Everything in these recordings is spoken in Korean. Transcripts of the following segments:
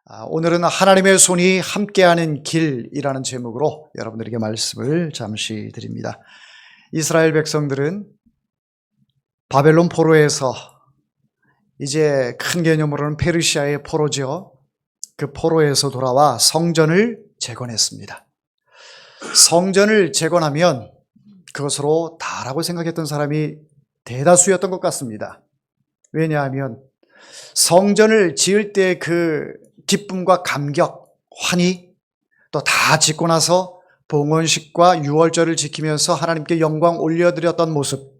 오늘은 하나님의 손이 함께하는 길이라는 제목으로 여러분들에게 말씀을 잠시 드립니다. 이스라엘 백성들은 바벨론 포로에서 이제 큰 개념으로는 페르시아의 포로죠. 그 포로에서 돌아와 성전을 재건했습니다. 성전을 재건하면 그것으로 다라고 생각했던 사람이 대다수였던 것 같습니다. 왜냐하면 성전을 지을 때 그 기쁨과 감격, 환희, 또 다 짓고 나서 봉헌식과 유월절을 지키면서 하나님께 영광 올려드렸던 모습,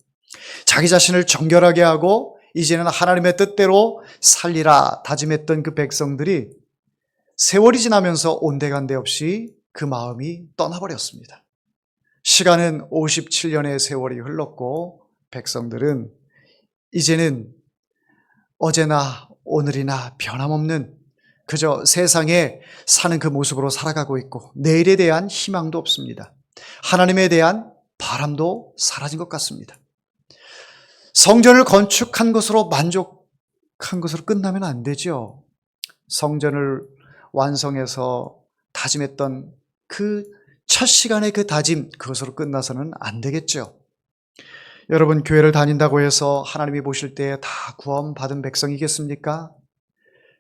자기 자신을 정결하게 하고 이제는 하나님의 뜻대로 살리라 다짐했던 그 백성들이 세월이 지나면서 온데간데 없이 그 마음이 떠나버렸습니다. 시간은 57년의 세월이 흘렀고 백성들은 이제는 어제나 오늘이나 변함없는 그저 세상에 사는 그 모습으로 살아가고 있고 내일에 대한 희망도 없습니다. 하나님에 대한 바람도 사라진 것 같습니다. 성전을 건축한 것으로 만족한 것으로 끝나면 안 되죠. 성전을 완성해서 다짐했던 그 첫 시간의 그 다짐, 그것으로 끝나서는 안 되겠죠. 여러분, 교회를 다닌다고 해서 하나님이 보실 때 다 구원받은 백성이겠습니까?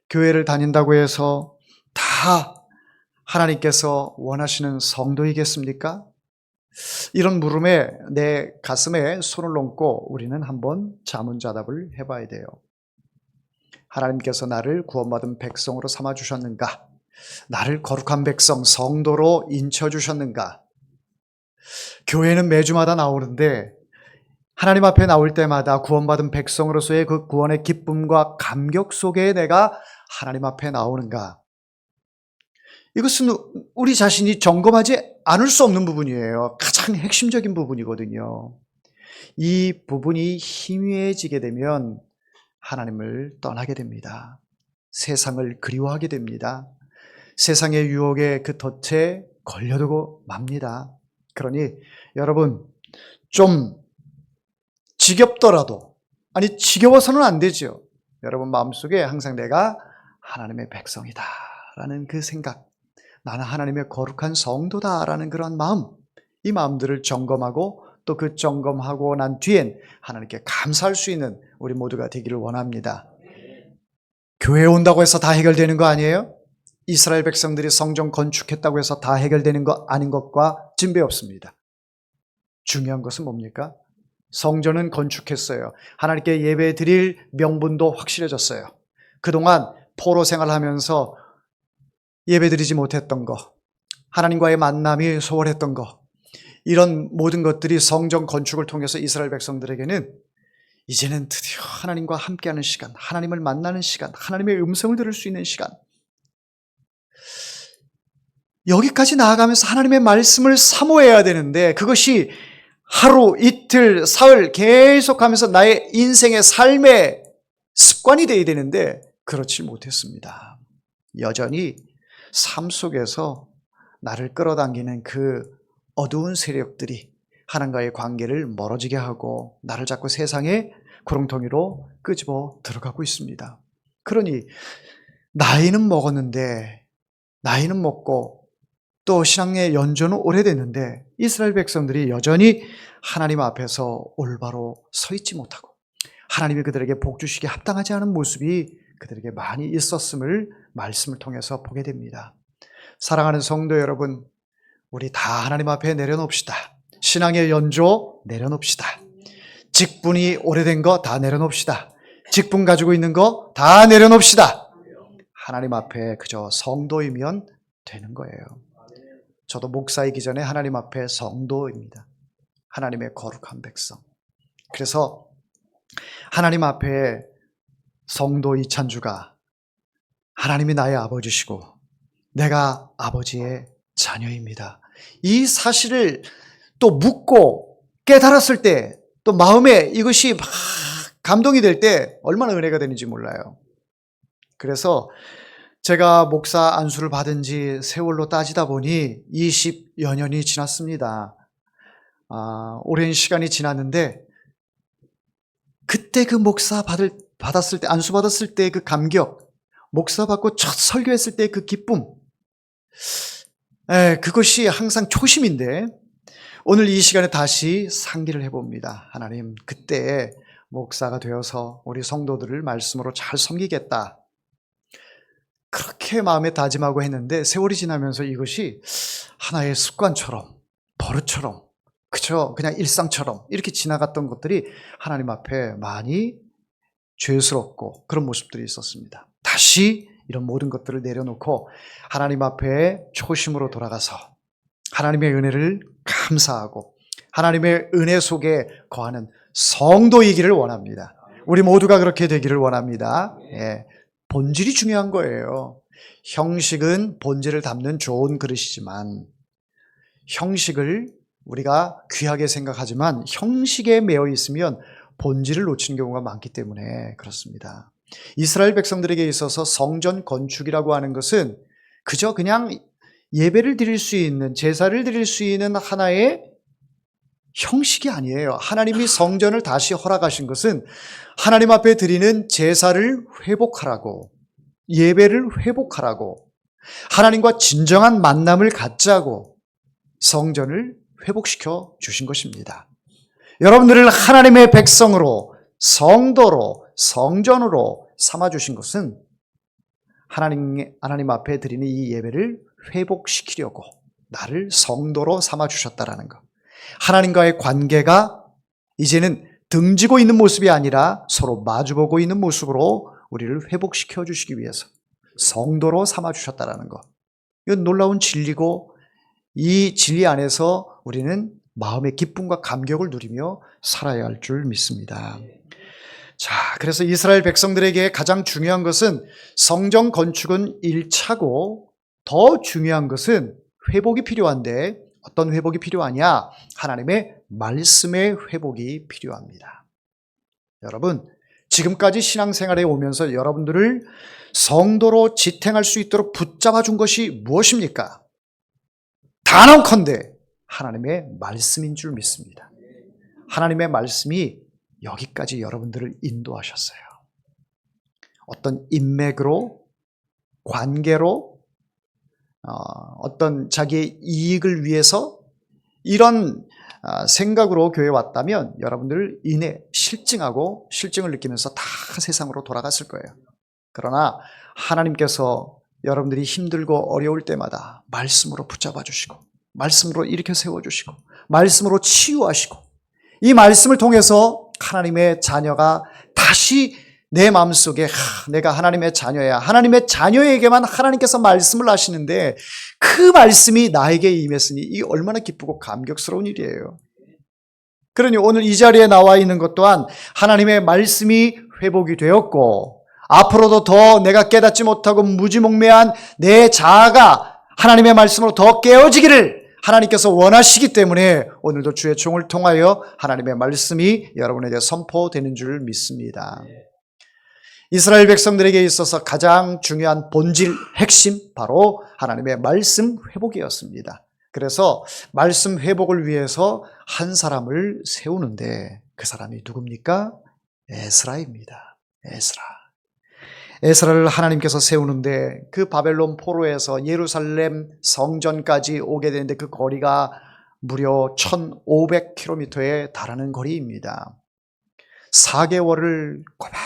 교회를 다닌다고 해서 다 하나님께서 원하시는 성도이겠습니까? 이런 물음에 내 가슴에 손을 얹고 우리는 한번 자문자답을 해봐야 돼요. 하나님께서 나를 구원받은 백성으로 삼아주셨는가? 나를 거룩한 백성, 성도로 인쳐주셨는가? 교회는 매주마다 나오는데 하나님 앞에 나올 때마다 구원받은 백성으로서의 그 구원의 기쁨과 감격 속에 내가 하나님 앞에 나오는가? 이것은 우리 자신이 점검하지 않을 수 없는 부분이에요. 가장 핵심적인 부분이거든요. 이 부분이 희미해지게 되면 하나님을 떠나게 됩니다. 세상을 그리워하게 됩니다. 세상의 유혹에 그 덫에 걸려들고 맙니다. 그러니 여러분, 좀 지겹더라도, 아니 지겨워서는 안 되죠. 여러분 마음속에 항상 내가 하나님의 백성이다 라는 그 생각, 나는 하나님의 거룩한 성도다 라는 그런 마음, 이 마음들을 점검하고 또 그 점검하고 난 뒤엔 하나님께 감사할 수 있는 우리 모두가 되기를 원합니다. 교회에 온다고 해서 다 해결되는 거 아니에요? 이스라엘 백성들이 성전 건축했다고 해서 다 해결되는 거 아닌 것과 진배 없습니다. 중요한 것은 뭡니까? 성전은 건축했어요. 하나님께 예배 드릴 명분도 확실해졌어요. 그동안 포로 생활하면서 예배 드리지 못했던 거, 하나님과의 만남이 소홀했던 거, 이런 모든 것들이 성전 건축을 통해서 이스라엘 백성들에게는 이제는 드디어 하나님과 함께하는 시간, 하나님을 만나는 시간, 하나님의 음성을 들을 수 있는 시간, 여기까지 나아가면서 하나님의 말씀을 사모해야 되는데 그것이 하루, 이틀, 사흘 계속하면서 나의 인생의 삶의 습관이 되어야 되는데 그렇지 못했습니다. 여전히 삶 속에서 나를 끌어당기는 그 어두운 세력들이 하나님과의 관계를 멀어지게 하고 나를 자꾸 세상의 구렁텅이로 끄집어 들어가고 있습니다. 그러니 나이는 먹었는데, 나이는 먹고 또 신앙의 연조는 오래됐는데 이스라엘 백성들이 여전히 하나님 앞에서 올바로 서 있지 못하고 하나님이 그들에게 복 주시기에 합당하지 않은 모습이 그들에게 많이 있었음을 말씀을 통해서 보게 됩니다. 사랑하는 성도 여러분, 우리 다 하나님 앞에 내려놓읍시다. 신앙의 연조 내려놓읍시다. 직분이 오래된 거 다 내려놓읍시다. 직분 가지고 있는 거 다 내려놓읍시다. 하나님 앞에 그저 성도이면 되는 거예요. 저도 목사이기 전에 하나님 앞에 성도입니다. 하나님의 거룩한 백성. 그래서 하나님 앞에 성도 이찬주가 하나님이 나의 아버지시고 내가 아버지의 자녀입니다. 이 사실을 또 묻고 깨달았을 때 또 마음에 이것이 막 감동이 될 때 얼마나 은혜가 되는지 몰라요. 그래서 제가 목사 안수를 받은 지 세월로 따지다 보니 20여 년이 지났습니다. 오랜 시간이 지났는데 그때 그 목사 받았을 때, 안수 받았을 때 그 감격, 목사 받고 첫 설교했을 때 그 기쁨, 그것이 항상 초심인데 오늘 이 시간에 다시 상기를 해봅니다. 하나님, 그때 목사가 되어서 우리 성도들을 말씀으로 잘 섬기겠다, 그렇게 마음에 다짐하고 했는데 세월이 지나면서 이것이 하나의 습관처럼, 버릇처럼, 그쵸? 그냥 일상처럼 이렇게 지나갔던 것들이 하나님 앞에 많이 죄스럽고 그런 모습들이 있었습니다. 다시 이런 모든 것들을 내려놓고 하나님 앞에 초심으로 돌아가서 하나님의 은혜를 감사하고 하나님의 은혜 속에 거하는 성도이기를 원합니다. 우리 모두가 그렇게 되기를 원합니다. 본질이 중요한 거예요. 형식은 본질을 담는 좋은 그릇이지만 형식을 우리가 귀하게 생각하지만 형식에 매여 있으면 본질을 놓치는 경우가 많기 때문에 그렇습니다. 이스라엘 백성들에게 있어서 성전 건축이라고 하는 것은 그저 그냥 예배를 드릴 수 있는, 제사를 드릴 수 있는 하나의 형식이 아니에요. 하나님이 성전을 다시 허락하신 것은 하나님 앞에 드리는 제사를 회복하라고, 예배를 회복하라고, 하나님과 진정한 만남을 갖자고 성전을 회복시켜 주신 것입니다. 여러분들을 하나님의 백성으로, 성도로, 성전으로 삼아주신 것은 하나님 앞에 드리는 이 예배를 회복시키려고 나를 성도로 삼아주셨다라는 것. 하나님과의 관계가 이제는 등지고 있는 모습이 아니라 서로 마주보고 있는 모습으로 우리를 회복시켜 주시기 위해서 성도로 삼아주셨다라는 것. 이건 놀라운 진리고 이 진리 안에서 우리는 마음의 기쁨과 감격을 누리며 살아야 할 줄 믿습니다. 자, 그래서 이스라엘 백성들에게 가장 중요한 것은 성전 건축은 1차고 더 중요한 것은 회복이 필요한데 어떤 회복이 필요하냐? 하나님의 말씀의 회복이 필요합니다. 여러분, 지금까지 신앙생활에 오면서 여러분들을 성도로 지탱할 수 있도록 붙잡아 준 것이 무엇입니까? 단언컨대 하나님의 말씀인 줄 믿습니다. 하나님의 말씀이 여기까지 여러분들을 인도하셨어요. 어떤 인맥으로, 관계로, 어떤 자기의 이익을 위해서 이런 생각으로 교회에 왔다면 여러분들 이내 실증을 느끼면서 다 세상으로 돌아갔을 거예요. 그러나 하나님께서 여러분들이 힘들고 어려울 때마다 말씀으로 붙잡아 주시고 말씀으로 일으켜 세워주시고 말씀으로 치유하시고 이 말씀을 통해서 하나님의 자녀가 다시 내 마음속에 내가 하나님의 자녀야. 하나님의 자녀에게만 하나님께서 말씀을 하시는데 그 말씀이 나에게 임했으니 이 얼마나 기쁘고 감격스러운 일이에요. 그러니 오늘 이 자리에 나와 있는 것 또한 하나님의 말씀이 회복이 되었고 앞으로도 더 내가 깨닫지 못하고 무지몽매한 내 자아가 하나님의 말씀으로 더 깨어지기를 하나님께서 원하시기 때문에 오늘도 주의 종을 통하여 하나님의 말씀이 여러분에게 선포되는 줄 믿습니다. 이스라엘 백성들에게 있어서 가장 중요한 본질, 핵심 바로 하나님의 말씀 회복이었습니다. 그래서 말씀 회복을 위해서 한 사람을 세우는데 그 사람이 누굽니까? 에스라입니다. 에스라를 하나님께서 세우는데 그 바벨론 포로에서 예루살렘 성전까지 오게 되는데 그 거리가 무려 1500km에 달하는 거리입니다. 4개월을 꼬박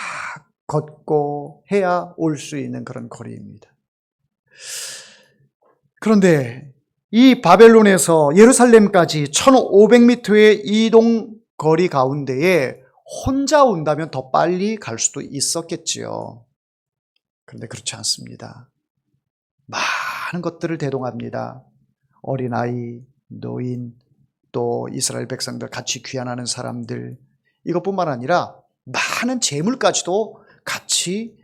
걷고 해야 올 수 있는 그런 거리입니다. 그런데 이 바벨론에서 예루살렘까지 1500m의 이동 거리 가운데에 혼자 온다면 더 빨리 갈 수도 있었겠지요. 그런데 그렇지 않습니다. 많은 것들을 대동합니다. 어린아이, 노인, 또 이스라엘 백성들 같이 귀환하는 사람들, 이것뿐만 아니라 많은 재물까지도 같이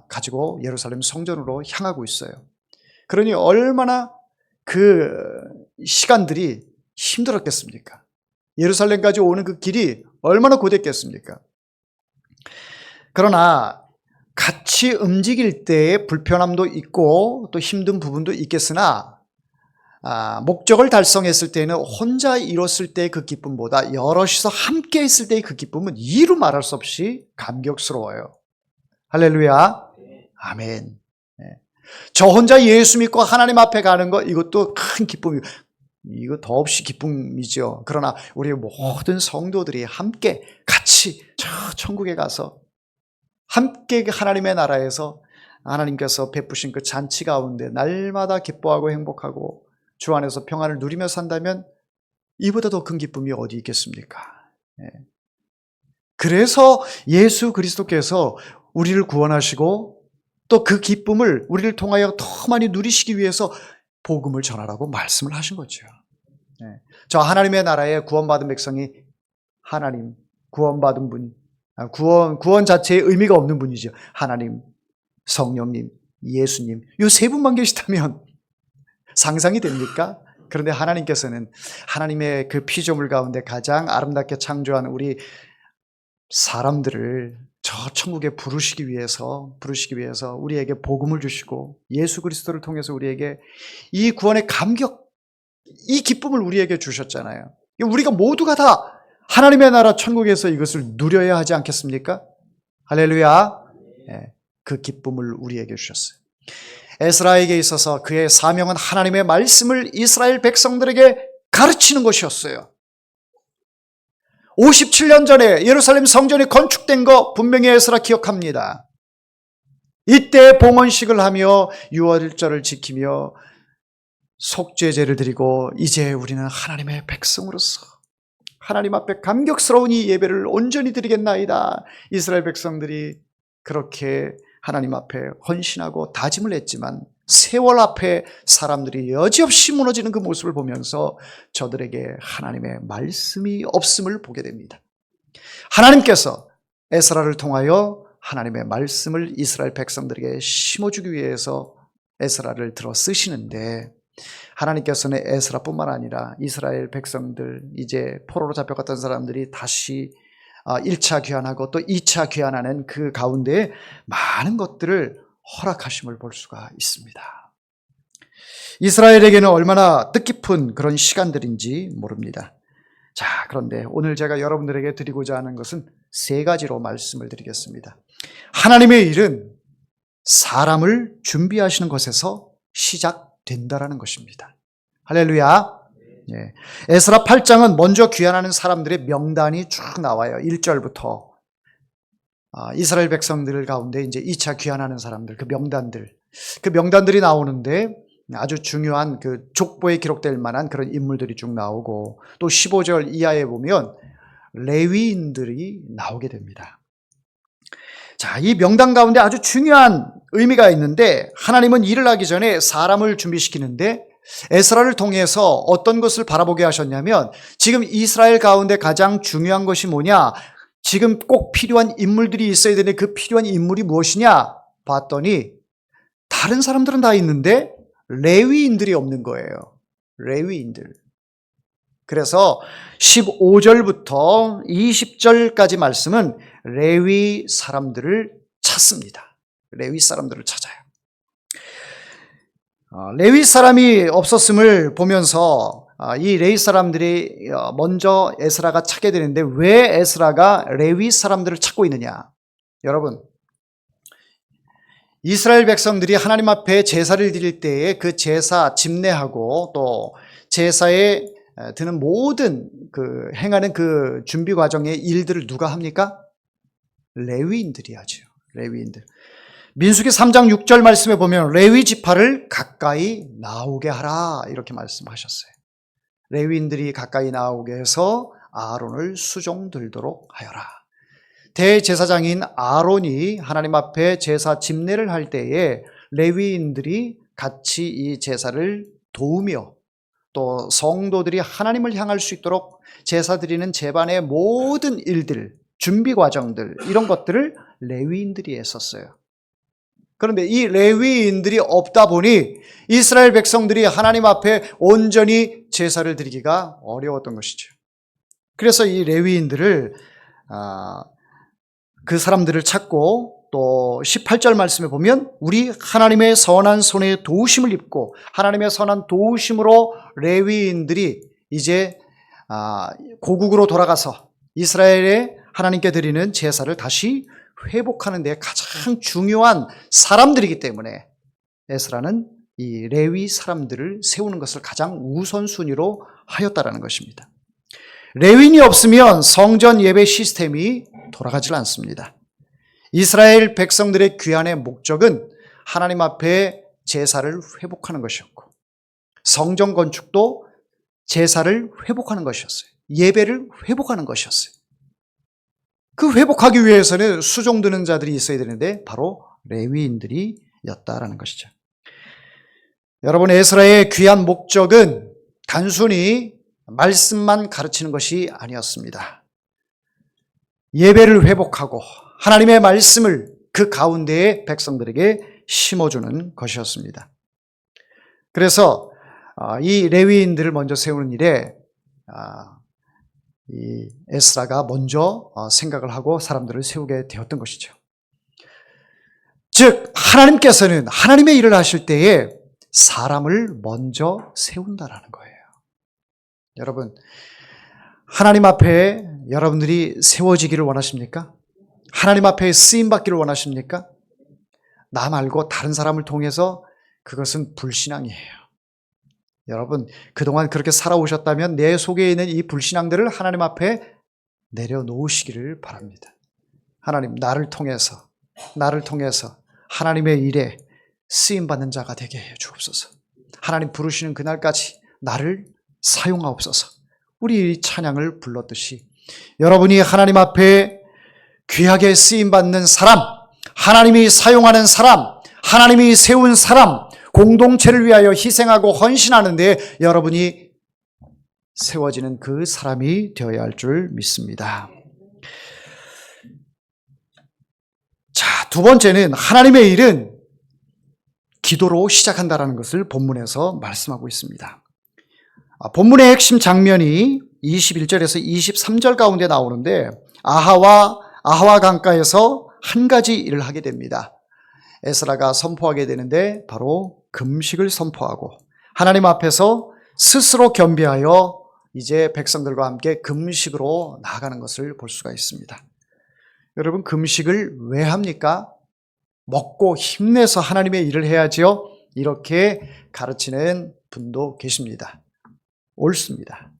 가지고 예루살렘 성전으로 향하고 있어요. 그러니 얼마나 그 시간들이 힘들었겠습니까? 예루살렘까지 오는 그 길이 얼마나 고됐겠습니까? 그러나 같이 움직일 때의 불편함도 있고 또 힘든 부분도 있겠으나 목적을 달성했을 때는 혼자 이뤘을 때의 그 기쁨보다 여럿이서 함께 있을 때의 그 기쁨은 이루 말할 수 없이 감격스러워요. 할렐루야. 아멘. 저 혼자 예수 믿고 하나님 앞에 가는 거, 이것도 큰 기쁨이고, 이거 더없이 기쁨이죠. 그러나 우리 모든 성도들이 함께 같이 저 천국에 가서 함께 하나님의 나라에서 하나님께서 베푸신 그 잔치 가운데 날마다 기뻐하고 행복하고 주 안에서 평안을 누리며 산다면 이보다 더 큰 기쁨이 어디 있겠습니까? 그래서 예수 그리스도께서 우리를 구원하시고 또 그 기쁨을 우리를 통하여 더 많이 누리시기 위해서 복음을 전하라고 말씀을 하신 거죠. 저 하나님의 나라에 구원받은 백성이 하나님, 구원받은 분, 구원 자체에 의미가 없는 분이죠. 하나님, 성령님, 예수님, 이 세 분만 계시다면 상상이 됩니까? 그런데 하나님께서는 하나님의 그 피조물 가운데 가장 아름답게 창조한 우리 사람들을 저 천국에 부르시기 위해서 우리에게 복음을 주시고 예수 그리스도를 통해서 우리에게 이 구원의 감격, 이 기쁨을 우리에게 주셨잖아요. 우리가 모두가 다 하나님의 나라 천국에서 이것을 누려야 하지 않겠습니까? 할렐루야. 그 기쁨을 우리에게 주셨어요. 에스라에게 있어서 그의 사명은 하나님의 말씀을 이스라엘 백성들에게 가르치는 것이었어요. 57년 전에 예루살렘 성전이 건축된 거 분명히 에스라 기억합니다. 이때 봉헌식을 하며 유월절을 지키며 속죄제를 드리고 이제 우리는 하나님의 백성으로서 하나님 앞에 감격스러운 이 예배를 온전히 드리겠나이다. 이스라엘 백성들이 그렇게 하나님 앞에 헌신하고 다짐을 했지만 세월 앞에 사람들이 여지없이 무너지는 그 모습을 보면서 저들에게 하나님의 말씀이 없음을 보게 됩니다. 하나님께서 에스라를 통하여 하나님의 말씀을 이스라엘 백성들에게 심어주기 위해서 에스라를 들어 쓰시는데 하나님께서는 에스라뿐만 아니라 이스라엘 백성들, 이제 포로로 잡혀갔던 사람들이 다시 1차 귀환하고 또 2차 귀환하는 그 가운데 많은 것들을 허락하심을 볼 수가 있습니다. 이스라엘에게는 얼마나 뜻깊은 그런 시간들인지 모릅니다. 자, 그런데 오늘 제가 여러분들에게 드리고자 하는 것은 세 가지로 말씀을 드리겠습니다. 하나님의 일은 사람을 준비하시는 것에서 시작된다라는 것입니다. 할렐루야. 에스라 8장은 먼저 귀환하는 사람들의 명단이 쭉 나와요. 1절부터 이스라엘 백성들 가운데 이제 2차 귀환하는 사람들, 그 명단들이 나오는데 아주 중요한 그 족보에 기록될 만한 그런 인물들이 쭉 나오고 또 15절 이하에 보면 레위인들이 나오게 됩니다. 자, 이 명단 가운데 아주 중요한 의미가 있는데 하나님은 일을 하기 전에 사람을 준비시키는데 에스라를 통해서 어떤 것을 바라보게 하셨냐면 지금 이스라엘 가운데 가장 중요한 것이 뭐냐? 지금 꼭 필요한 인물들이 있어야 되는데 그 필요한 인물이 무엇이냐? 봤더니 다른 사람들은 다 있는데 레위인들이 없는 거예요. 레위인들. 그래서 15절부터 20절까지 말씀은 레위 사람들을 찾습니다. 레위 사람들을 찾아요. 레위 사람이 없었음을 보면서 이 레위 사람들이 먼저 에스라가 찾게 되는데 왜 에스라가 레위 사람들을 찾고 있느냐? 여러분, 이스라엘 백성들이 하나님 앞에 제사를 드릴 때에 그 제사 집례하고 또 제사에 드는 모든 그 행하는 그 준비 과정의 일들을 누가 합니까? 레위인들이 하죠. 레위인들. 민수기 3장 6절 말씀에 보면 레위 지파를 가까이 나오게 하라 이렇게 말씀하셨어요. 레위인들이 가까이 나오게 해서 아론을 수종 들도록 하여라. 대제사장인 아론이 하나님 앞에 제사 집례를 할 때에 레위인들이 같이 이 제사를 도우며 또 성도들이 하나님을 향할 수 있도록 제사 드리는 제반의 모든 일들, 준비 과정들 이런 것들을 레위인들이 했었어요. 그런데 이 레위인들이 없다 보니 이스라엘 백성들이 하나님 앞에 온전히 제사를 드리기가 어려웠던 것이죠. 그래서 이 레위인들을 그 사람들을 찾고 또 18절 말씀에 보면 우리 하나님의 선한 손에 도우심을 입고 하나님의 선한 도우심으로 레위인들이 이제 고국으로 돌아가서 이스라엘의 하나님께 드리는 제사를 다시 회복하는 데 가장 중요한 사람들이기 때문에 에스라는 이 레위 사람들을 세우는 것을 가장 우선순위로 하였다라는 것입니다. 레위인이 없으면 성전 예배 시스템이 돌아가질 않습니다. 이스라엘 백성들의 귀환의 목적은 하나님 앞에 제사를 회복하는 것이었고, 성전 건축도 제사를 회복하는 것이었어요. 예배를 회복하는 것이었어요. 그 회복하기 위해서는 수종드는 자들이 있어야 되는데 바로 레위인들이었다라는 것이죠. 여러분, 에스라의 귀한 목적은 단순히 말씀만 가르치는 것이 아니었습니다. 예배를 회복하고 하나님의 말씀을 그 가운데에 백성들에게 심어주는 것이었습니다. 그래서 이 레위인들을 먼저 세우는 일에 이 에스라가 먼저 생각을 하고 사람들을 세우게 되었던 것이죠. 즉, 하나님께서는 하나님의 일을 하실 때에 사람을 먼저 세운다라는 거예요. 여러분, 하나님 앞에 여러분들이 세워지기를 원하십니까? 하나님 앞에 쓰임받기를 원하십니까? 나 말고 다른 사람을 통해서 그것은 불신앙이에요. 여러분, 그동안 그렇게 살아오셨다면 내 속에 있는 이 불신앙들을 하나님 앞에 내려놓으시기를 바랍니다. 하나님, 나를 통해서 하나님의 일에 쓰임받는 자가 되게 해 주옵소서. 하나님 부르시는 그날까지 나를 사용하옵소서. 우리 이 찬양을 불렀듯이 여러분이 하나님 앞에 귀하게 쓰임받는 사람, 하나님이 사용하는 사람, 하나님이 세운 사람, 공동체를 위하여 희생하고 헌신하는데 여러분이 세워지는 그 사람이 되어야 할 줄 믿습니다. 자, 두 번째는 하나님의 일은 기도로 시작한다라는 것을 본문에서 말씀하고 있습니다. 본문의 핵심 장면이 21절에서 23절 가운데 나오는데 아하와 강가에서 한 가지 일을 하게 됩니다. 에스라가 선포하게 되는데 바로 금식을 선포하고 하나님 앞에서 스스로 겸비하여 이제 백성들과 함께 금식으로 나아가는 것을 볼 수가 있습니다. 여러분, 금식을 왜 합니까? 먹고 힘내서 하나님의 일을 해야지요. 이렇게 가르치는 분도 계십니다. 옳습니다.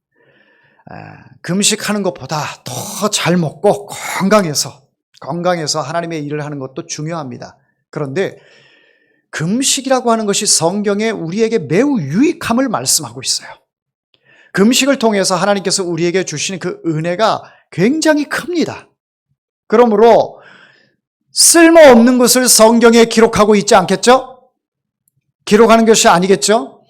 금식하는 것보다 더 잘 먹고 건강해서 하나님의 일을 하는 것도 중요합니다. 그런데 금식이라고 하는 것이 성경에 우리에게 매우 유익함을 말씀하고 있어요. 금식을 통해서 하나님께서 우리에게 주시는 그 은혜가 굉장히 큽니다. 그러므로 쓸모없는 것을 성경에 기록하고 있지 않겠죠? 기록하는 것이 아니겠죠?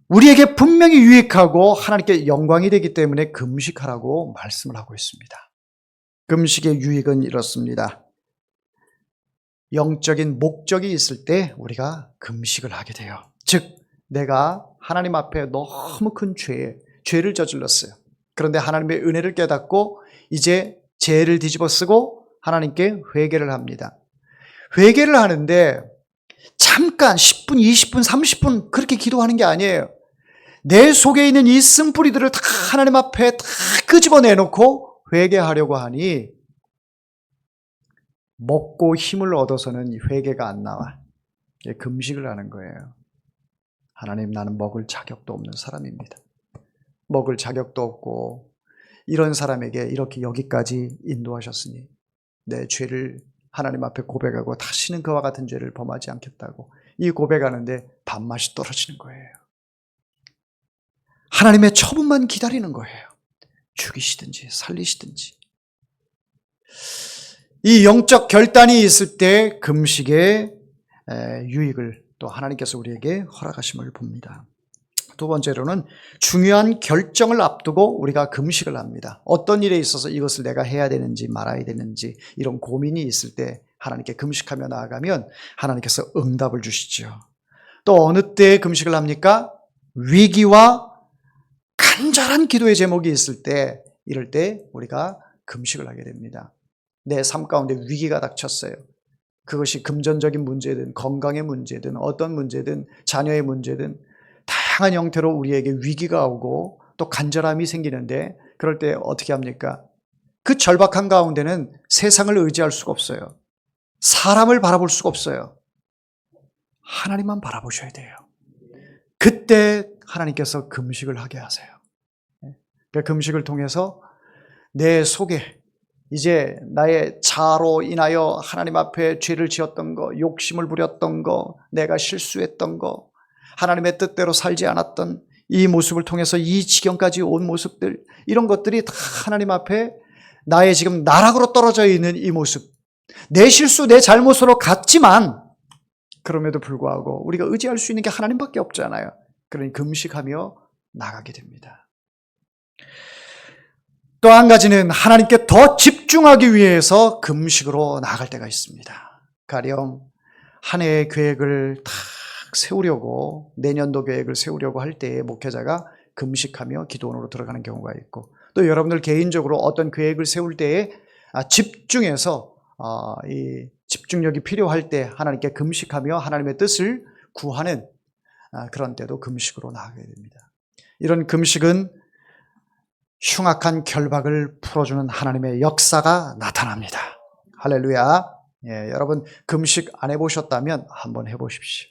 우리에게 분명히 유익하고 하나님께 영광이 되기 때문에 금식하라고 말씀을 하고 있습니다. 금식의 유익은 이렇습니다. 영적인 목적이 있을 때 우리가 금식을 하게 돼요. 즉, 내가 하나님 앞에 너무 큰 죄를 저질렀어요. 그런데 하나님의 은혜를 깨닫고 이제 죄를 뒤집어 쓰고 하나님께 회개를 합니다. 회개를 하는데 잠깐 10분, 20분, 30분 그렇게 기도하는 게 아니에요. 내 속에 있는 이 쓴뿌리들을 다 하나님 앞에 다 끄집어내놓고 회개하려고 하니 먹고 힘을 얻어서는 회개가 안 나와. 금식을 하는 거예요. 하나님, 나는 먹을 자격도 없는 사람입니다. 먹을 자격도 없고 이런 사람에게 이렇게 여기까지 인도하셨으니 내 죄를 하나님 앞에 고백하고 다시는 그와 같은 죄를 범하지 않겠다고 이 고백하는데 밥맛이 떨어지는 거예요. 하나님의 처분만 기다리는 거예요. 죽이시든지 살리시든지. 이 영적 결단이 있을 때 금식의 유익을 또 하나님께서 우리에게 허락하심을 봅니다. 두 번째로는 중요한 결정을 앞두고 우리가 금식을 합니다. 어떤 일에 있어서 이것을 내가 해야 되는지 말아야 되는지 이런 고민이 있을 때 하나님께 금식하며 나아가면 하나님께서 응답을 주시죠. 또 어느 때에 금식을 합니까? 위기와 간절한 기도의 제목이 있을 때, 이럴 때 우리가 금식을 하게 됩니다. 내 삶 가운데 위기가 닥쳤어요. 그것이 금전적인 문제든 건강의 문제든 어떤 문제든 자녀의 문제든 다양한 형태로 우리에게 위기가 오고 또 간절함이 생기는데 그럴 때 어떻게 합니까? 그 절박한 가운데는 세상을 의지할 수가 없어요. 사람을 바라볼 수가 없어요. 하나님만 바라보셔야 돼요. 그때 하나님께서 금식을 하게 하세요. 그 금식을 통해서 내 속에 이제 나의 자로 인하여 하나님 앞에 죄를 지었던 거, 욕심을 부렸던 거, 내가 실수했던 거, 하나님의 뜻대로 살지 않았던 이 모습을 통해서 이 지경까지 온 모습들, 이런 것들이 다 하나님 앞에 나의 지금 나락으로 떨어져 있는 이 모습, 내 실수, 내 잘못으로 같지만 그럼에도 불구하고 우리가 의지할 수 있는 게 하나님밖에 없잖아요. 그러니 금식하며 나가게 됩니다. 또 한 가지는 하나님께 더 집중하기 위해서 금식으로 나갈 때가 있습니다. 가령 한 해의 계획을 딱 세우려고, 내년도 계획을 세우려고 할 때에 목회자가 금식하며 기도원으로 들어가는 경우가 있고, 또 여러분들 개인적으로 어떤 계획을 세울 때에 집중해서 이 집중력이 필요할 때 하나님께 금식하며 하나님의 뜻을 구하는 그런 때도 금식으로 나가게 됩니다. 이런 금식은 흉악한 결박을 풀어주는 하나님의 역사가 나타납니다. 할렐루야. 예, 여러분 금식 안 해보셨다면 한번 해보십시오.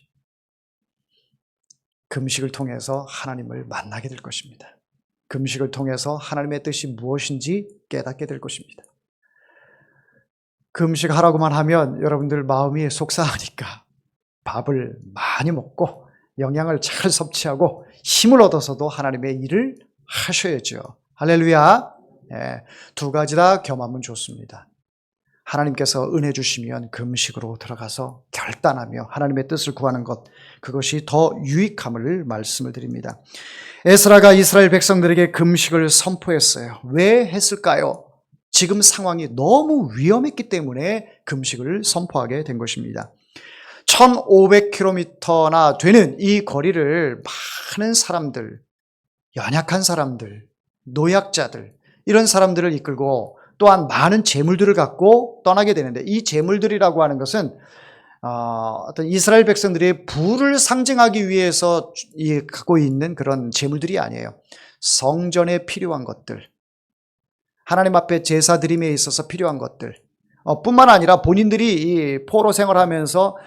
금식을 통해서 하나님을 만나게 될 것입니다. 금식을 통해서 하나님의 뜻이 무엇인지 깨닫게 될 것입니다. 금식하라고만 하면 여러분들 마음이 속상하니까 밥을 많이 먹고 영양을 잘 섭취하고 힘을 얻어서도 하나님의 일을 하셔야죠. 할렐루야. 예, 두 가지 다 겸하면 좋습니다. 하나님께서 은혜 주시면 금식으로 들어가서 결단하며 하나님의 뜻을 구하는 것, 그것이 더 유익함을 말씀을 드립니다. 에스라가 이스라엘 백성들에게 금식을 선포했어요. 왜 했을까요? 지금 상황이 너무 위험했기 때문에 금식을 선포하게 된 것입니다. 1500km나 되는 이 거리를 많은 사람들, 연약한 사람들, 노약자들, 이런 사람들을 이끌고 또한 많은 재물들을 갖고 떠나게 되는데, 이 재물들이라고 하는 것은 어떤 이스라엘 백성들의 부를 상징하기 위해서 갖고 있는 그런 재물들이 아니에요. 성전에 필요한 것들, 하나님 앞에 제사 드림에 있어서 필요한 것들, 뿐만 아니라 본인들이 이 포로 생활하면서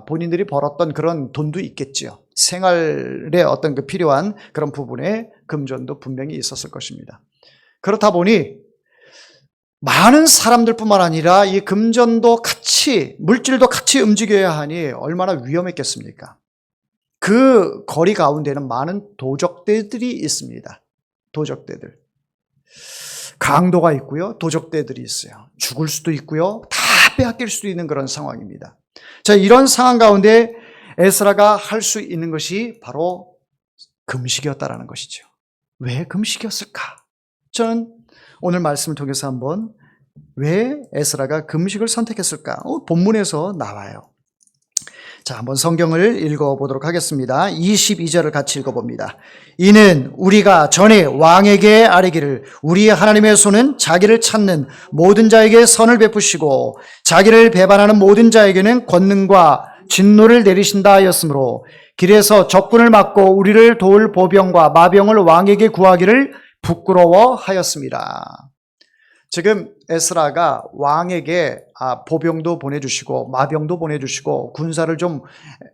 본인들이 벌었던 그런 돈도 있겠죠. 생활에 어떤 그 필요한 그런 부분에 금전도 분명히 있었을 것입니다. 그렇다 보니 많은 사람들뿐만 아니라 이 금전도 같이, 물질도 같이 움직여야 하니 얼마나 위험했겠습니까? 그 거리 가운데는 많은 도적대들이 있습니다. 도적대들. 강도가 있고요. 도적대들이 있어요. 죽을 수도 있고요. 다 빼앗길 수도 있는 그런 상황입니다. 자, 이런 상황 가운데 에스라가 할 수 있는 것이 바로 금식이었다라는 것이죠. 왜 금식이었을까? 저는 오늘 말씀을 통해서 한번 왜 에스라가 금식을 선택했을까? 본문에서 나와요. 자, 한번 성경을 읽어보도록 하겠습니다. 22절을 같이 읽어봅니다. 이는 우리가 전에 왕에게 아뢰기를 우리 하나님의 손은 자기를 찾는 모든 자에게 선을 베푸시고 자기를 배반하는 모든 자에게는 권능과 진노를 내리신다 하였으므로 길에서 적군을 막고 우리를 도울 보병과 마병을 왕에게 구하기를 부끄러워하였습니다. 지금 에스라가 왕에게 보병도 보내주시고 마병도 보내주시고 군사를 좀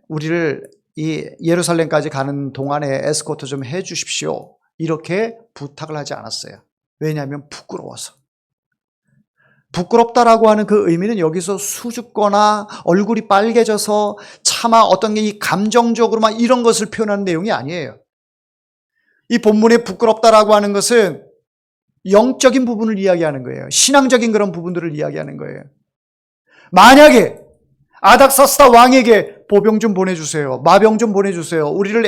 우리를 이 예루살렘까지 가는 동안에 에스코트 좀 해주십시오, 이렇게 부탁을 하지 않았어요. 왜냐하면 부끄러워서. 부끄럽다라고 하는 그 의미는 여기서 수줍거나 얼굴이 빨개져서 차마 어떤 게 이 감정적으로만 이런 것을 표현하는 내용이 아니에요. 이 본문에 부끄럽다라고 하는 것은 영적인 부분을 이야기하는 거예요. 신앙적인 그런 부분들을 이야기하는 거예요. 만약에 아닥사스다 왕에게 보병 좀 보내주세요, 마병 좀 보내주세요, 우리를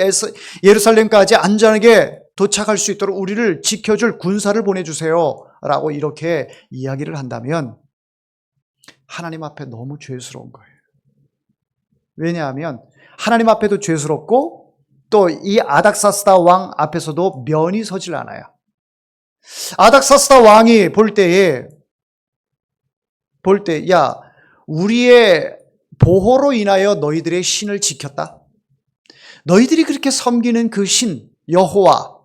예루살렘까지 안전하게 도착할 수 있도록 우리를 지켜줄 군사를 보내주세요 라고 이렇게 이야기를 한다면 하나님 앞에 너무 죄스러운 거예요. 왜냐하면 하나님 앞에도 죄스럽고 또 이 아닥사스다 왕 앞에서도 면이 서질 않아요. 아닥사스다 왕이 볼 때, 야, 우리의 보호로 인하여 너희들의 신을 지켰다. 너희들이 그렇게 섬기는 그 신, 여호와,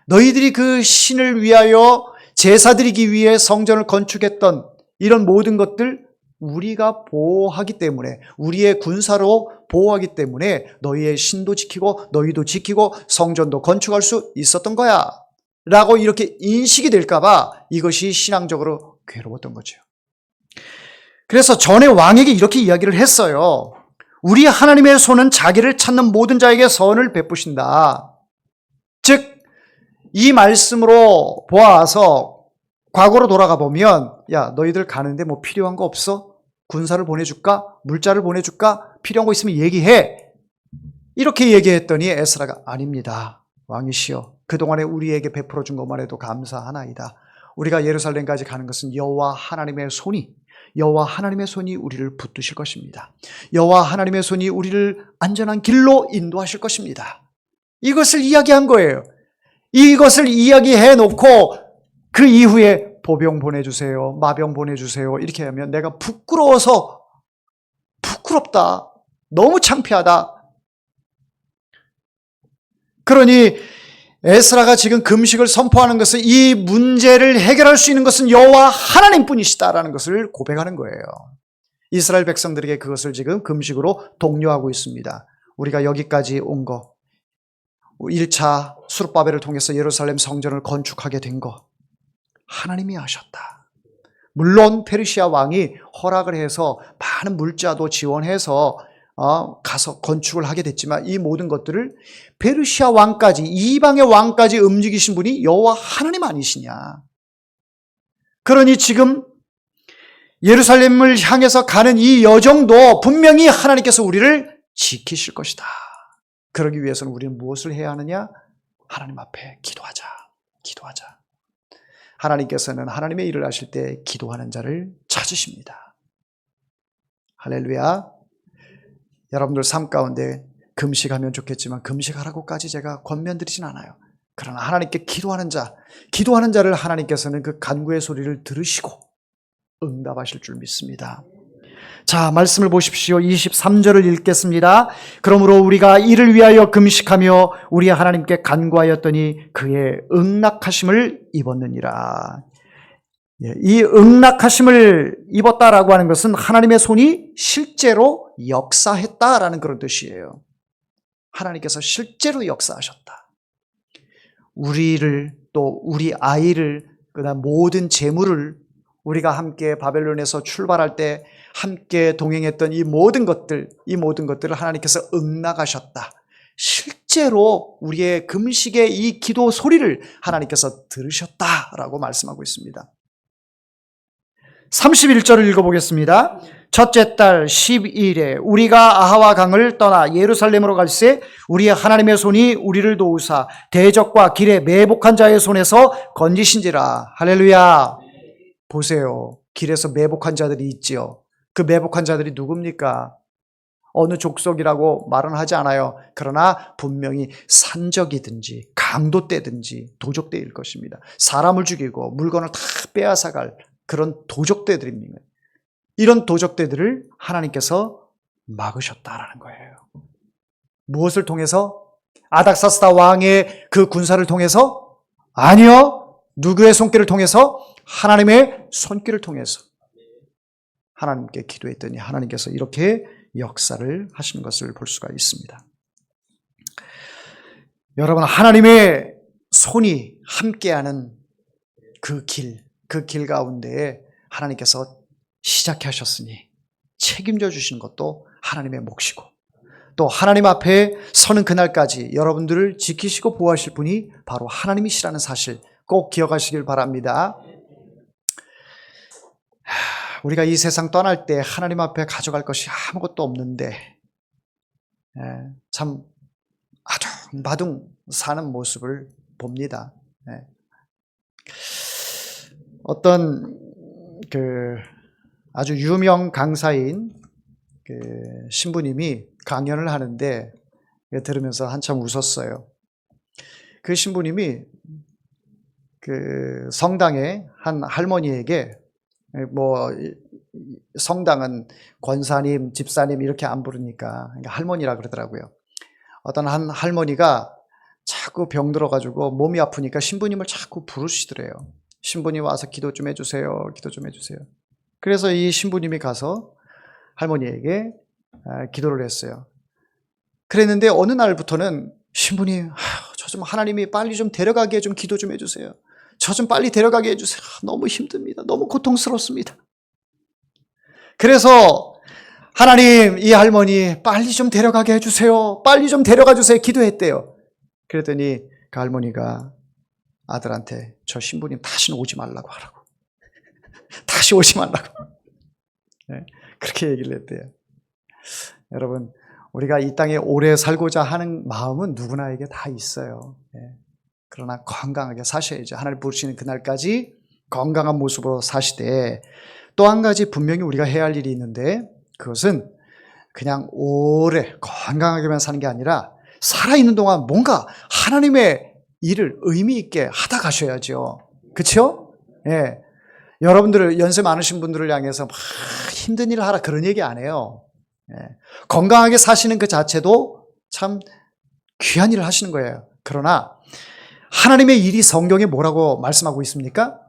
너희들이 그 신을 위하여 제사 드리기 위해 성전을 건축했던 이런 모든 것들 우리가 보호하기 때문에, 우리의 군사로 보호하기 때문에 너희의 신도 지키고 너희도 지키고 성전도 건축할 수 있었던 거야 라고 이렇게 인식이 될까 봐 이것이 신앙적으로 괴로웠던 거죠. 그래서 전에 왕에게 이렇게 이야기를 했어요. 우리 하나님의 손은 자기를 찾는 모든 자에게 선을 베푸신다. 즉, 이 말씀으로 보아서 과거로 돌아가 보면, 야, 너희들 가는데 뭐 필요한 거 없어? 군사를 보내줄까? 물자를 보내줄까? 필요한 거 있으면 얘기해. 이렇게 얘기했더니 에스라가 아닙니다. 왕이시여, 그동안에 우리에게 베풀어 준 것만 해도 감사하나이다. 우리가 예루살렘까지 가는 것은 여호와 하나님의 손이 우리를 붙드실 것입니다. 여호와 하나님의 손이 우리를 안전한 길로 인도하실 것입니다. 이것을 이야기한 거예요. 이것을 이야기해 놓고 그 이후에 보병 보내주세요, 마병 보내주세요 이렇게 하면 내가 부끄럽다, 너무 창피하다. 그러니 에스라가 지금 금식을 선포하는 것은 이 문제를 해결할 수 있는 것은 여호와 하나님뿐이시다라는 것을 고백하는 거예요. 이스라엘 백성들에게 그것을 지금 금식으로 독려하고 있습니다. 우리가 여기까지 온 거, 1차 수룹바벨을 통해서 예루살렘 성전을 건축하게 된 거 하나님이 하셨다. 물론 페르시아 왕이 허락을 해서 많은 물자도 지원해서 가서 건축을 하게 됐지만 이 모든 것들을 페르시아 왕까지, 이방의 왕까지 움직이신 분이 여호와 하나님 아니시냐. 그러니 지금 예루살렘을 향해서 가는 이 여정도 분명히 하나님께서 우리를 지키실 것이다. 그러기 위해서는 우리는 무엇을 해야 하느냐? 하나님 앞에 기도하자. 하나님께서는 하나님의 일을 하실 때 기도하는 자를 찾으십니다. 할렐루야. 여러분들 삶 가운데 금식하면 좋겠지만 금식하라고까지 제가 권면드리진 않아요. 그러나 하나님께 기도하는 자를 하나님께서는 그 간구의 소리를 들으시고 응답하실 줄 믿습니다. 자, 말씀을 보십시오. 23절을 읽겠습니다. 그러므로 우리가 이를 위하여 금식하며 우리 하나님께 간구하였더니 그의 응낙하심을 입었느니라. 이 응낙하심을 입었다라고 하는 것은 하나님의 손이 실제로 역사했다라는 그런 뜻이에요. 하나님께서 실제로 역사하셨다. 우리를, 또 우리 아이를, 그다음 모든 재물을, 우리가 함께 바벨론에서 출발할 때 함께 동행했던 이 모든 것들을 하나님께서 응낙하셨다. 실제로 우리의 금식의 이 기도 소리를 하나님께서 들으셨다라고 말씀하고 있습니다. 31절을 읽어보겠습니다. 첫째 달 12일에 우리가 아하와 강을 떠나 예루살렘으로 갈새 우리 하나님의 손이 우리를 도우사 대적과 길에 매복한 자의 손에서 건지신지라. 할렐루야. 보세요. 길에서 매복한 자들이 있지요. 그 매복한 자들이 누굽니까? 어느 족속이라고 말은 하지 않아요. 그러나 분명히 산적이든지 강도떼든지 도적떼일 것입니다. 사람을 죽이고 물건을 다 빼앗아갈 그런 도적떼들입니다. 이런 도적떼들을 하나님께서 막으셨다라는 거예요. 무엇을 통해서? 아닥사스다 왕의 그 군사를 통해서? 아니요. 누구의 손길을 통해서? 하나님의 손길을 통해서. 하나님께 기도했더니 하나님께서 이렇게 역사를 하시는 것을 볼 수가 있습니다. 여러분, 하나님의 손이 함께하는 그 길 가운데에 하나님께서 시작해 하셨으니 책임져 주시는 것도 하나님의 몫이고, 또 하나님 앞에 서는 그날까지 여러분들을 지키시고 보호하실 분이 바로 하나님이시라는 사실 꼭 기억하시길 바랍니다. 우리가 이 세상 떠날 때 하나님 앞에 가져갈 것이 아무것도 없는데 참 아둥바둥 사는 모습을 봅니다. 어떤 아주 유명 강사인 신부님이 강연을 하는데 들으면서 한참 웃었어요. 그 신부님이 성당의 한 할머니에게, 성당은 권사님, 집사님 이렇게 안 부르니까 할머니라 그러더라고요. 어떤 한 할머니가 자꾸 병들어가지고 몸이 아프니까 신부님을 자꾸 부르시더래요. 신부님 와서 기도 좀 해주세요. 기도 좀 해주세요. 그래서 이 신부님이 가서 할머니에게 기도를 했어요. 그랬는데 어느 날부터는 신부님, 저 좀 하나님이 빨리 좀 데려가게 좀 기도 좀 해주세요. 저 좀 빨리 데려가게 해주세요. 너무 힘듭니다. 너무 고통스럽습니다. 그래서 하나님, 이 할머니 빨리 좀 데려가게 해주세요. 빨리 좀 데려가 주세요. 기도했대요. 그랬더니 그 할머니가 아들한테 저 신부님 다시는 오지 말라고 하라고. 다시 오지 말라고. 네, 그렇게 얘기를 했대요. 여러분, 우리가 이 땅에 오래 살고자 하는 마음은 누구나에게 다 있어요. 네, 그러나 건강하게 사셔야죠. 하나님 부르시는 그날까지 건강한 모습으로 사시되, 또 한 가지 분명히 우리가 해야 할 일이 있는데, 그것은 그냥 오래 건강하게만 사는 게 아니라 살아있는 동안 뭔가 하나님의 일을 의미 있게 하다 가셔야죠. 그렇죠? 예. 여러분들 연세 많으신 분들을 향해서 막 힘든 일을 하라 그런 얘기 안 해요. 예. 건강하게 사시는 그 자체도 참 귀한 일을 하시는 거예요. 그러나 하나님의 일이 성경에 뭐라고 말씀하고 있습니까?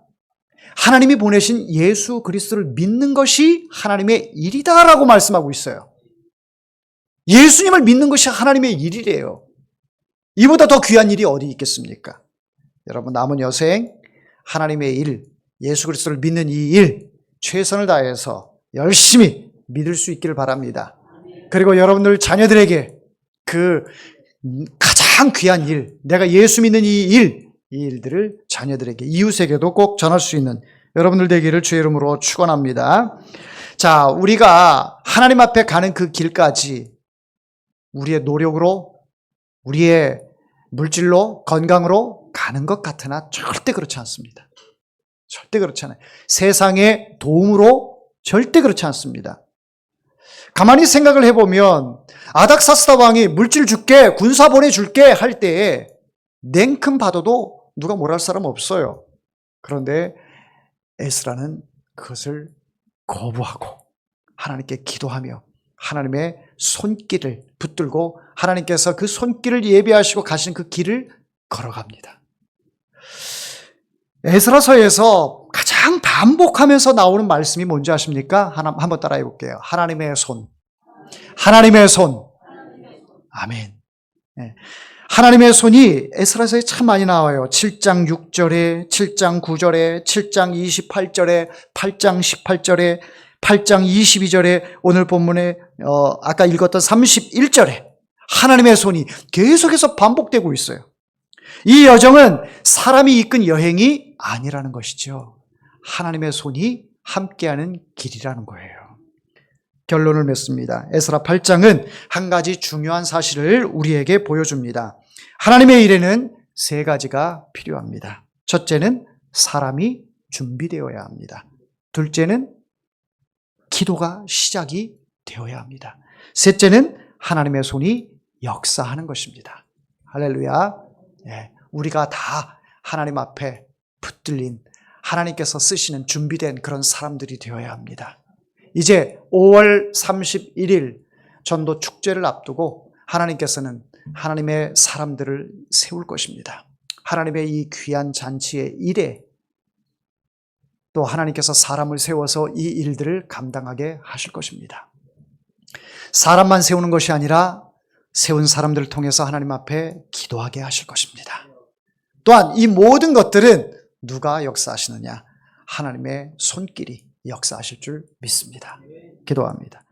하나님이 보내신 예수 그리스도를 믿는 것이 하나님의 일이다라고 말씀하고 있어요. 예수님을 믿는 것이 하나님의 일이래요. 이보다 더 귀한 일이 어디 있겠습니까? 여러분, 남은 여생 하나님의 일, 예수 그리스도를 믿는 이 일, 최선을 다해서 열심히 믿을 수 있기를 바랍니다. 그리고 여러분들 자녀들에게 그 가장 귀한 일, 내가 예수 믿는 이 일들을 자녀들에게, 이웃에게도 꼭 전할 수 있는 여러분들 되기를 주의 이름으로 축원합니다. 자, 우리가 하나님 앞에 가는 그 길까지 우리의 노력으로, 우리의 물질로, 건강으로 가는 것 같으나 절대 그렇지 않습니다. 절대 그렇지 않아요. 세상의 도움으로 절대 그렇지 않습니다. 가만히 생각을 해보면 아닥사스다 왕이 물질 줄게, 군사 보내줄게 할 때에 냉큼 받아도 누가 뭘 할 사람 없어요. 그런데 에스라는 그것을 거부하고 하나님께 기도하며 하나님의 손길을 붙들고 하나님께서 그 손길을 예비하시고 가신 그 길을 걸어갑니다. 에스라서에서 가장 반복하면서 나오는 말씀이 뭔지 아십니까? 한번 따라해 볼게요. 하나님의 손. 하나님의 손. 아멘. 네. 하나님의 손이 에스라서에 참 많이 나와요. 7장 6절에, 7장 9절에, 7장 28절에, 8장 18절에, 8장 22절에, 오늘 본문에 아까 읽었던 31절에 하나님의 손이 계속해서 반복되고 있어요. 이 여정은 사람이 이끈 여행이 아니라는 것이죠. 하나님의 손이 함께하는 길이라는 거예요. 결론을 맺습니다. 에스라 8장은 한 가지 중요한 사실을 우리에게 보여줍니다. 하나님의 일에는 세 가지가 필요합니다. 첫째는 사람이 준비되어야 합니다. 둘째는 기도가 시작이 되어야 합니다. 셋째는 하나님의 손이 역사하는 것입니다. 할렐루야. 네, 우리가 다 하나님 앞에 붙들린 하나님께서 쓰시는 준비된 그런 사람들이 되어야 합니다. 이제 5월 31일 전도 축제를 앞두고 하나님께서는 하나님의 사람들을 세울 것입니다. 하나님의 이 귀한 잔치의 일에 또 하나님께서 사람을 세워서 이 일들을 감당하게 하실 것입니다. 사람만 세우는 것이 아니라 세운 사람들을 통해서 하나님 앞에 기도하게 하실 것입니다. 또한 이 모든 것들은 누가 역사하시느냐? 하나님의 손길이 역사하실 줄 믿습니다. 기도합니다.